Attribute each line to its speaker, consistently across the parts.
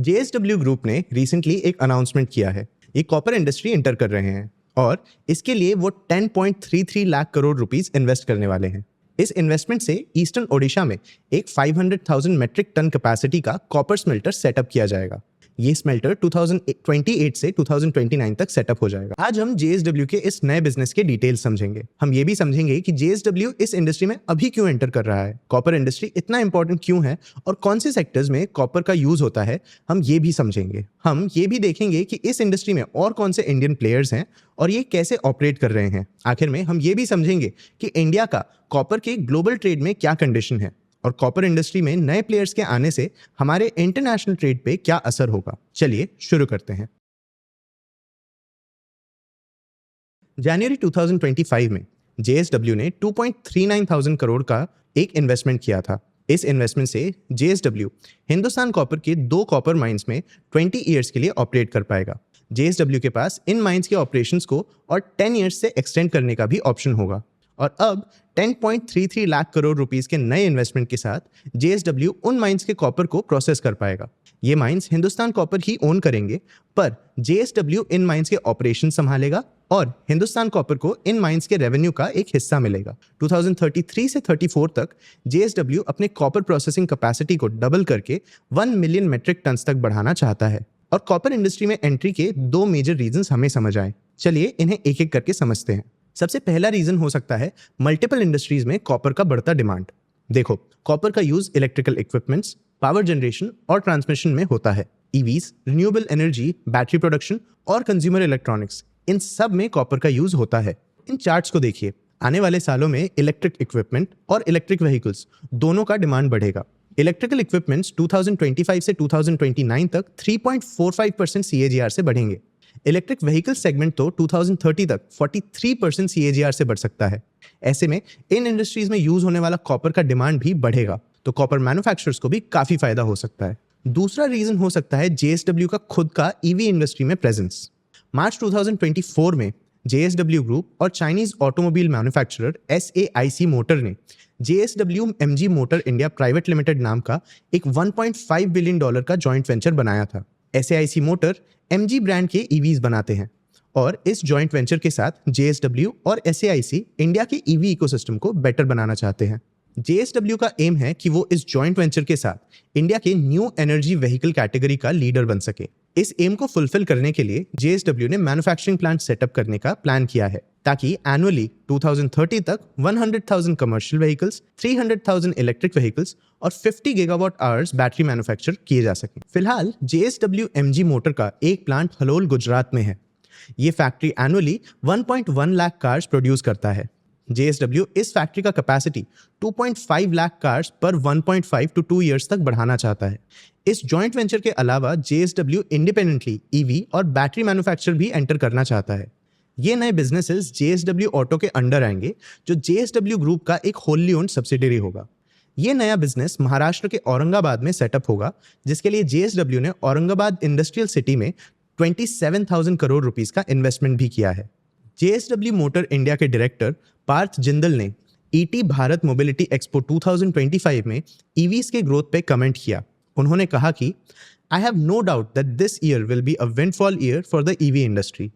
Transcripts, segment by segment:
Speaker 1: JSW group ने recently एक announcement किया है। ये कॉपर इंडस्ट्री एंटर कर रहे हैं और इसके लिए वो 10.33 लाख करोड़ रुपीस इन्वेस्ट करने वाले हैं। इस इन्वेस्टमेंट से ईस्टर्न ओडिशा में एक 500,000 मेट्रिक टन कैपेसिटी का कॉपर स्मेल्टर सेटअप किया जाएगा। ये स्मेल्टर 2028 से 2029 तक सेटअप हो जाएगा। आज हम JSW के इस नए बिजनेस के डिटेल्स समझेंगे। हम ये भी समझेंगे कि JSW इस इंडस्ट्री में अभी क्यों एंटर कर रहा है, कॉपर इंडस्ट्री इतना इंपॉर्टेंट क्यों है और कौन से सेक्टर्स में कॉपर का यूज होता है, हम ये भी समझेंगे। हम ये भी देखेंगे कि इस इंडस्ट्री में और कौन से इंडियन प्लेयर्स हैं और ये कैसे ऑपरेट कर रहे हैं। आखिर में हम ये भी समझेंगे कि इंडिया का कॉपर के ग्लोबल ट्रेड में क्या कंडीशन है और कॉपर इंडस्ट्री में नए प्लेयर्स के आने से हमारे इंटरनेशनल ट्रेड पे क्या असर होगा। चलिए शुरू करते हैं। जनवरी 2025 में JSW ने 2.39 करोड़ का एक इन्वेस्टमेंट किया था। इस इन्वेस्टमेंट से JSW हिंदुस्तान कॉपर के 2 कॉपर माइंस में 20 ईयर्स के लिए ऑपरेट कर पाएगा। JSW के पास इन माइंस के ऑपरेशंस को और 10 ईयर्स से एक्सटेंड करने का भी ऑप्शन होगा। और अब 10.33 लाख करोड़ रुपीस के नए इन्वेस्टमेंट के साथ JSW उन माइंस के कॉपर को प्रोसेस कर पाएगा। ये माइंस हिंदुस्तान कॉपर ही ओन करेंगे, पर JSW इन माइंस के ऑपरेशन संभालेगा और हिंदुस्तान कॉपर को इन माइंस के रेवेन्यू का एक हिस्सा मिलेगा। 2033 से 34 तक JSW अपने कॉपर प्रोसेसिंग कैपेसिटी को डबल करके 1 मिलियन मेट्रिक टन्स तक बढ़ाना चाहता है। और कॉपर इंडस्ट्री में एंट्री के 2 मेजर रीजंस हमें समझ आए। चलिए इन्हें एक एक करके समझते हैं। सबसे पहला रीजन हो सकता है मल्टीपल इंडस्ट्रीज में कॉपर का बढ़ता डिमांड। देखो, कॉपर का use electrical equipments, power generation और ट्रांसमिशन में होता है। EVs, renewable energy, battery production और कंज्यूमर इलेक्ट्रॉनिक्स, इन सब में कॉपर का यूज होता है। इन चार्ट्स को देखिए। आने वाले सालों में इलेक्ट्रिक इक्विपमेंट और इलेक्ट्रिक व्हीकल्स दोनों का डिमांड बढ़ेगा। इलेक्ट्रिकल इक्विपमेंट्स 2025 से 2029 तक 3.45% CAGR से बढ़ेंगे। इलेक्ट्रिक व्हीकल सेगमेंट तो 2030 तक 43% CAGR से बढ़ सकता है। ऐसे में इन इंडस्ट्रीज में यूज होने वाला कॉपर का डिमांड भी बढ़ेगा, तो कॉपर मैन्युफैक्चरर्स को भी काफी फायदा हो सकता है। दूसरा रीजन हो सकता है JSW का खुद का EV इंडस्ट्री में प्रेजेंस। मार्च 2024 में JSW ग्रुप और Chinese automobile manufacturer SAIC motor ने JSW MG motor India private limited नाम का एक $1.5 बिलियन का जॉइंट वेंचर बनाया था। SAIC मोटर MG ब्रांड के EVs बनाते हैं और इस जॉइंट वेंचर के साथ JSW और SAIC इंडिया के EV इकोसिस्टम को बेटर बनाना चाहते हैं। JSW का एम है कि वो इस जॉइंट वेंचर के साथ इंडिया के न्यू एनर्जी व्हीकल कैटेगरी का लीडर बन सके। इस एम को फुलफिल करने के लिए JSW ने मैन्युफैक्चरिंग प्लांट सेटअप करने का प्लान किया है, ताकि एनुअली 2030 तक 100,000 कमर्शियल व्हीकल्स, 300,000 इलेक्ट्रिक व्हीकल्स और 50 गीगावाट आवर्स बैटरी मैन्युफैक्चर किए जा सकें। फिलहाल JSW MG मोटर का एक प्लांट हलोल गुजरात में है। ये factory annually 1.1 lakh cars produce करता है। JSW इस फैक्ट्री का कैपेसिटी 2.5 लाख कार्स पर 1.5 to 2 ईयर्स तक बढ़ाना चाहता है। इस जॉइंट वेंचर के अलावा JSW इंडिपेंडेंटली EV और बैटरी मैन्युफैक्चर भी एंटर करना चाहता है। ये नए बिजनेसेस JSW ऑटो के अंडर आएंगे, जो JSW ग्रुप का एक होली ओन्ड सब्सिडरी होगा। ये नया बिजनेस महाराष्ट्र के औरंगाबाद में सेटअप होगा, जिसके लिए JSW ने औरंगाबाद इंडस्ट्रियल सिटी में 27,000 करोड़ रुपीस का इन्वेस्टमेंट भी किया है। JSW मोटर इंडिया के डायरेक्टर पार्थ जिंदल ने ET भारत मोबिलिटी एक्सपो 2025 में EVs के ग्रोथ पे कमेंट किया। उन्होंने कहा कि I have no doubt that this year will be a windfall year for the EV industry.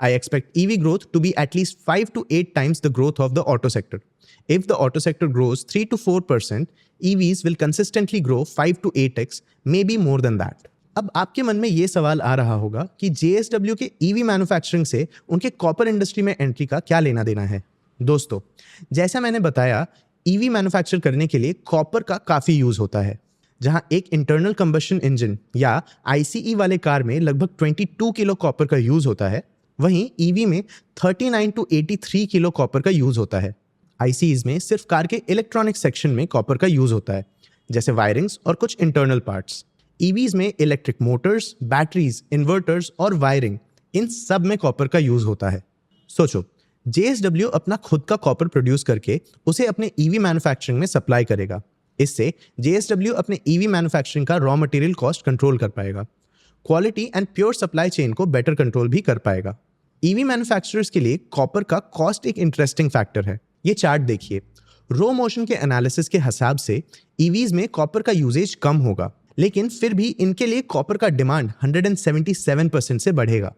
Speaker 1: I expect EV growth to be at least 5 to 8 times the growth of the auto sector. If the auto sector grows 3 to 4%, EVs will consistently grow 5 to 8x, maybe more than that. अब आपके मन में ये सवाल आ रहा होगा कि JSW के EV मैन्युफैक्चरिंग से उनके कॉपर इंडस्ट्री में एंट्री का क्या लेना देना है। दोस्तों, जैसा मैंने बताया, EV मैन्युफैक्चर करने के लिए कॉपर का काफ़ी यूज़ होता है। जहां एक इंटरनल कंबशन इंजन या ICE वाले कार में लगभग 22 किलो कॉपर का यूज़ होता है, वहीं EV में 39 to 83 किलो कॉपर का यूज़ होता है। ICEs में सिर्फ कार के इलेक्ट्रॉनिक सेक्शन में कॉपर का यूज़ होता है, जैसे वायरिंग्स और कुछ इंटरनल पार्ट्स। EVs में इलेक्ट्रिक मोटर्स, बैटरीज, इन्वर्टर्स और वायरिंग, इन सब में कॉपर का यूज़ होता है। सोचो, JSW अपना खुद का कॉपर प्रोड्यूस करके उसे अपने EV मैन्युफैक्चरिंग में सप्लाई करेगा। इससे JSW अपने EV मैन्युफैक्चरिंग का रॉ मटेरियल कॉस्ट कंट्रोल कर पाएगा, quality and pure supply chain को बेटर कंट्रोल भी कर पाएगा। EV मैन्युफैक्चरर्स के लिए कॉपर का कॉस्ट एक इंटरेस्टिंग फैक्टर है। ये चार्ट देखिए। रो मोशन के एनालिसिस के हिसाब से EVs में कॉपर का यूजेज कम होगा, लेकिन फिर भी इनके लिए कॉपर का डिमांड 177% से बढ़ेगा।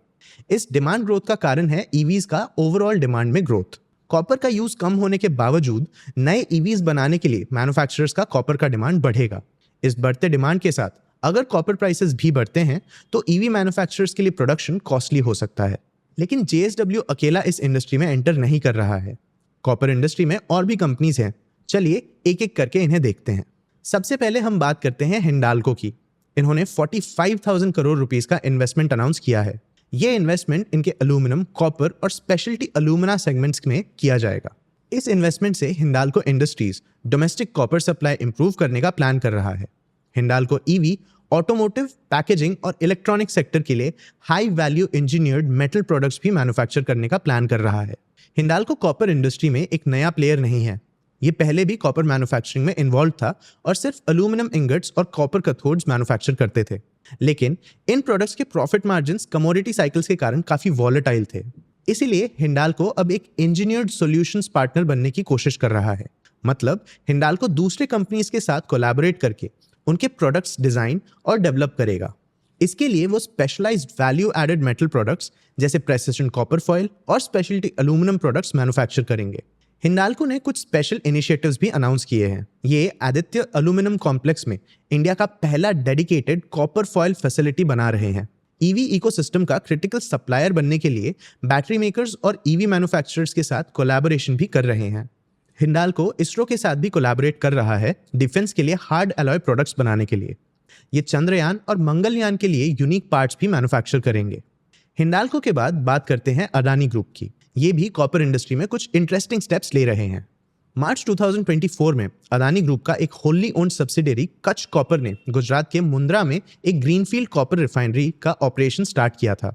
Speaker 1: इस डिमांड ग्रोथ का कारण है ईवीज का ओवरऑल डिमांड में ग्रोथ। कॉपर का यूज कम होने के बावजूद नए ईवीज बनाने के लिए मैन्युफैक्चरर्स का कॉपर का डिमांड बढ़ेगा। इस बढ़ते डिमांड के साथ अगर कॉपर प्राइसेस भी बढ़ते हैं तो ईवी मैन्युफैक्चरर्स के लिए प्रोडक्शन कॉस्टली हो सकता है। लेकिन जेएसडब्ल्यू अकेला इस इंडस्ट्री में एंटर नहीं कर रहा है। कॉपर इंडस्ट्री में और भी कंपनीज हैं। चलिए एक एक करके इन्हें देखते हैं। सबसे पहले हम बात करते हैं हिंडाल्को की। इन्होंने 45,000 करोड़ रुपीस का इन्वेस्टमेंट अनाउंस किया है। ये इन्वेस्टमेंट इनके एल्यूमिनियम, कॉपर और स्पेशलिटी अलूमिना सेगमेंट्स में किया जाएगा। इस इन्वेस्टमेंट से Hindalco industries domestic copper supply improve करने का प्लान कर रहा है। हिंडाल्को ईवी, ऑटोमोटिव, पैकेजिंग और इलेक्ट्रॉनिक सेक्टर के लिए high value engineered metal products भी मैन्युफैक्चर करने का प्लान कर रहा है। हिंडाल्को कॉपर इंडस्ट्री में एक नया प्लेयर नहीं है। ये पहले भी कॉपर मैन्युफैक्चरिंग में इन्वॉल्व था और सिर्फ एल्यूमिनियम इंगट्स और कॉपर कैथोड्स मैन्युफैक्चर करते थे। लेकिन इन प्रोडक्ट्स के प्रॉफिट मार्जिन्स कमोडिटी साइकिल्स के कारण काफी वॉलेटाइल थे। इसीलिए हिंडाल्को अब एक इंजीनियर्ड सॉल्यूशंस पार्टनर बनने की कोशिश कर रहा है। मतलब हिंडाल्को दूसरे कंपनीज के साथ कोलैबोरेट करके उनके प्रोडक्ट्स डिजाइन और डेवलप करेगा। इसके लिए वो specialised value added metal products जैसे प्रेसिशन कॉपर फॉयल और स्पेशलिटी एल्यूमिनियम प्रोडक्ट्स मैन्युफैक्चर करेंगे। हिंडाल्को ने कुछ स्पेशल इनिशिएटिव्स भी अनाउंस किए हैं। ये आदित्य एल्यूमिनियम कॉम्प्लेक्स में इंडिया का पहला डेडिकेटेड कॉपर फॉयल फैसिलिटी बना रहे हैं। ईवी इकोसिस्टम का क्रिटिकल सप्लायर बनने के लिए बैटरी मेकर्स और ईवी मैन्युफैक्चरर्स के साथ कोलैबोरेशन भी कर रहे हैं। हिंडाल्को इसरो के साथ भी कोलैबोरेट कर रहा है डिफेंस के लिए हार्ड एलॉय प्रोडक्ट्स बनाने के लिए। ये चंद्रयान और मंगलयान के लिए यूनिक पार्ट्स भी मैन्युफैक्चर करेंगे। हिंडाल्को के बाद बात करते हैं अडानी ग्रुप की। ये भी कॉपर इंडस्ट्री में कुछ इंटरेस्टिंग स्टेप्स ले रहे हैं। मार्च 2024 में अडानी ग्रुप का एक होल्ली ओन्ड सब्सिडियरी कच्छ कॉपर ने गुजरात के मुंद्रा में एक ग्रीनफील्ड कॉपर रिफाइनरी का ऑपरेशन स्टार्ट किया था।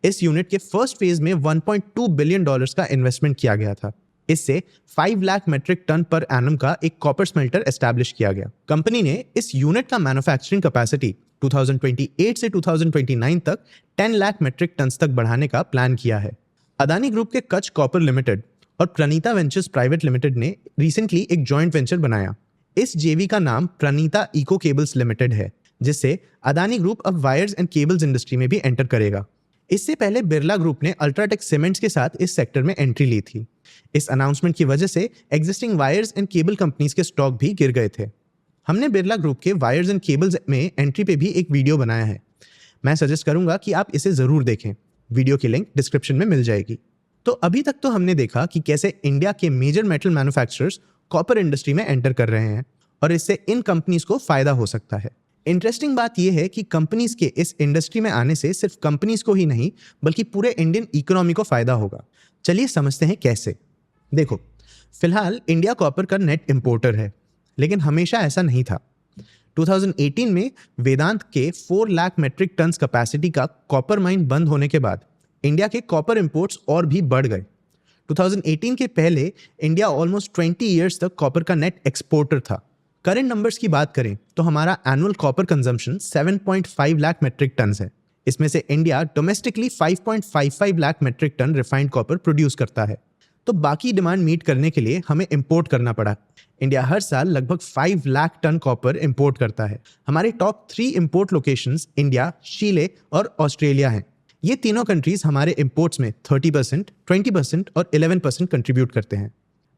Speaker 1: इस यूनिट के फर्स्ट फेज में $1.2 बिलियन का इन्वेस्टमेंट किया गया था। इससे 5 लाख मेट्रिक टन पर एनम का एक कॉपर स्मेल्टर एस्टैब्लिश किया गया। कंपनी ने इस यूनिट का मैन्युफैक्चरिंग कैपेसिटी 2028 से 2029 तक 10 लाख मेट्रिक टन तक बढ़ाने का प्लान किया है। अडानी ग्रुप के कच्छ कॉपर लिमिटेड और प्रणीता वेंचर्स प्राइवेट लिमिटेड ने रिसेंटली एक जॉइंट वेंचर बनाया। इस जेवी का नाम प्रणीता इको केबल्स लिमिटेड है, जिससे अडानी ग्रुप अब वायर्स एंड केबल्स इंडस्ट्री में भी एंटर करेगा। इससे पहले बिरला ग्रुप ने अल्ट्राटेक सीमेंट्स के साथ इस सेक्टर में एंट्री ली थी। इस अनाउंसमेंट की वजह से existing wires and cable companies के स्टॉक भी गिर गए थे। हमने बिरला ग्रुप के वायर्स एंड केबल्स में एंट्री पे भी एक वीडियो बनाया है। मैं सजेस्ट करूंगा कि आप इसे जरूर देखें। वीडियो की लिंक डिस्क्रिप्शन में मिल जाएगी। तो अभी तक तो हमने देखा कि कैसे इंडिया के major metal manufacturers copper industry में एंटर कर रहे हैं और इससे इन कंपनीज को फायदा हो सकता है। इंटरेस्टिंग बात यह है कि कंपनीज के इस इंडस्ट्री में आने से सिर्फ कंपनीज को ही नहीं बल्कि पूरे इंडियन इकोनॉमी को फायदा होगा। चलिए समझते हैं कैसे। देखो, फिलहाल इंडिया कॉपर का नेट इंपोर्टर है, लेकिन हमेशा ऐसा नहीं था। 2018 में वेदांत के 4 लाख मेट्रिक टन कैपेसिटी का कॉपर माइन बंद होने के बाद इंडिया के कॉपर इंपोर्ट्स और भी बढ़ गए। 2018 के पहले इंडिया ऑलमोस्ट 20 इयर्स तक कॉपर का नेट एक्सपोर्टर था। करंट नंबर्स की बात करें तो हमारा annual copper consumption 7.5 lakh metric ton है। इसमें से India domestically 5.55 lakh metric ton refined copper produce करता है। तो बाकी डिमांड मीट करने के लिए हमें इंपोर्ट करना पड़ा। इंडिया हर साल लगभग 5 लाख टन कॉपर इंपोर्ट करता है। हमारे टॉप 3 इंपोर्ट लोकेशंस इंडिया, शीले और ऑस्ट्रेलिया हैं। ये तीनों कंट्रीज हमारे इंपोर्ट्स में 30%, 20% और 11% कंट्रीब्यूट करते हैं।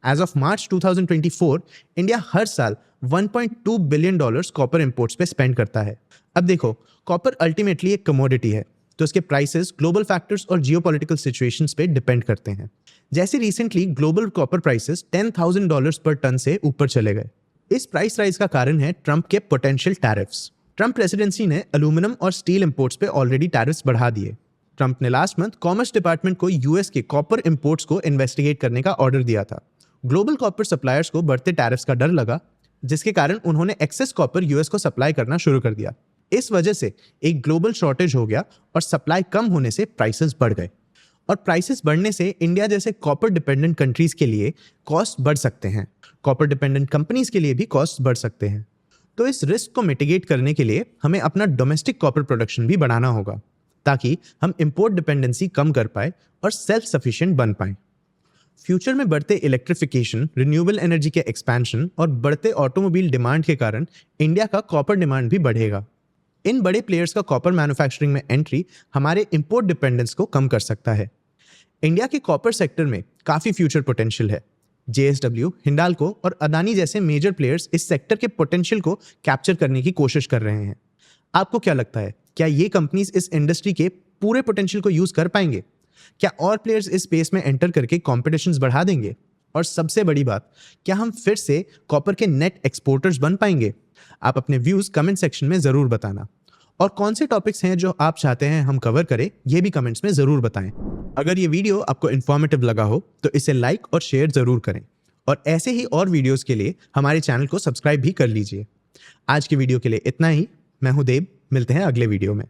Speaker 1: एज ऑफ मार्च 2024, इंडिया हर साल $1.2 बिलियन कॉपर इंपोर्ट्स पे स्पेंड करता है। अब देखो, कॉपर अल्टीमेटली एक कमोडिटी है, तो इसके प्राइसेस ग्लोबल फैक्टर्स और जियोपॉलिटिकल सिचुएशंस पे डिपेंड करते हैं। जैसे रिसेंटली ग्लोबल कॉपर प्राइसेस $10,000 पर टन से ऊपर चले गए। इस प्राइस राइज का कारण है ट्रंप के पोटेंशियल टैरिफ्स। ट्रंप प्रेसिडेंसी ने एल्यूमिनियम और स्टील इंपोर्ट्स पे ऑलरेडी टैरिफ्स बढ़ा दिए। ट्रंप ने लास्ट मंथ कॉमर्स डिपार्टमेंट को यूएस के कॉपर इंपोर्ट्स को इन्वेस्टिगेट करने का ऑर्डर दिया था। ग्लोबल कॉपर सप्लायर्स को बढ़ते टैरिफ्स का डर लगा, जिसके कारण उन्होंने एक्सेस कॉपर यूएस को सप्लाई करना शुरू कर दिया। इस वजह से एक ग्लोबल शॉर्टेज हो गया और सप्लाई कम होने से प्राइसेस बढ़ गए। और प्राइसेस बढ़ने से इंडिया जैसे कॉपर डिपेंडेंट कंट्रीज के लिए कॉस्ट बढ़ सकते हैं। कॉपर डिपेंडेंट कंपनीज के लिए भी कॉस्ट बढ़ सकते हैं। तो इस रिस्क को मिटिगेट करने के लिए हमें अपना डोमेस्टिक कॉपर प्रोडक्शन भी बढ़ाना होगा, ताकि हम इंपोर्ट डिपेंडेंसी कम कर पाए और सेल्फ सफिशिएंट बन पाए। फ्यूचर में बढ़ते इलेक्ट्रिफिकेशन, रिन्यूएबल एनर्जी के एक्सपेंशन और बढ़ते ऑटोमोबाइल डिमांड के कारण इंडिया का कॉपर डिमांड भी बढ़ेगा। इन बड़े प्लेयर्स का कॉपर मैन्युफैक्चरिंग में एंट्री हमारे इंपोर्ट डिपेंडेंस को कम कर सकता है। इंडिया के कॉपर सेक्टर में काफ़ी फ्यूचर पोटेंशियल है। जेएसडब्ल्यू, हिंडाल्को और अदानी जैसे मेजर प्लेयर्स इस सेक्टर के पोटेंशियल को कैप्चर करने की कोशिश कर रहे हैं। आपको क्या लगता है, क्या ये कंपनीज इस इंडस्ट्री के पूरे पोटेंशियल को यूज कर पाएंगे? क्या और प्लेयर्स इस स्पेस में एंटर करके कॉम्पिटिशन्स बढ़ा देंगे? और सबसे बड़ी बात, क्या हम फिर से कॉपर के नेट एक्सपोर्टर्स बन पाएंगे? आप अपने व्यूज कमेंट सेक्शन में जरूर बताना। और कौन से टॉपिक्स हैं जो आप चाहते हैं हम कवर करें, ये भी कमेंट्स में जरूर बताएं। अगर ये वीडियो आपको इन्फॉर्मेटिव लगा हो तो इसे लाइक और शेयर जरूर करें, और ऐसे ही और वीडियोस के लिए हमारे चैनल को सब्सक्राइब भी कर लीजिए। आज की वीडियो के लिए इतना ही। मैं हूं देव, मिलते हैं अगले वीडियो में।